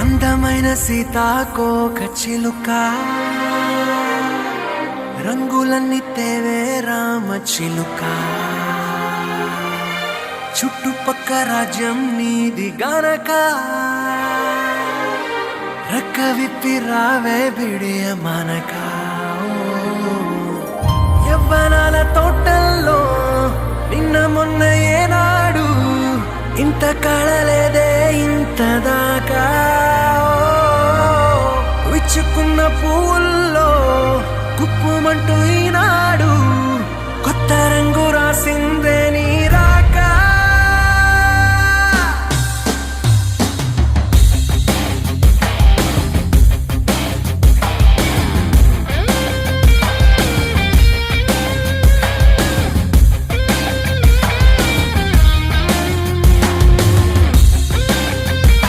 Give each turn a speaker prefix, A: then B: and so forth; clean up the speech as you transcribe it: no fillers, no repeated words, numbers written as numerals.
A: అందమైన సీతాకోక చిలుక రంగులన్నీ తేవే రామ చిలుక చుట్టుపక్క రాజ్యం నీది గనక రెక్క విప్పి రావే బిడియ మనక యవ్వనాల తోటల్లో నిన్న మొన్న ఏనాడు ఇంత కళలేదే ఇంత దాకా విచ్చుకున్న పువ్వుల్లో కుప్పుమంటూ ఈనాడు కొత్త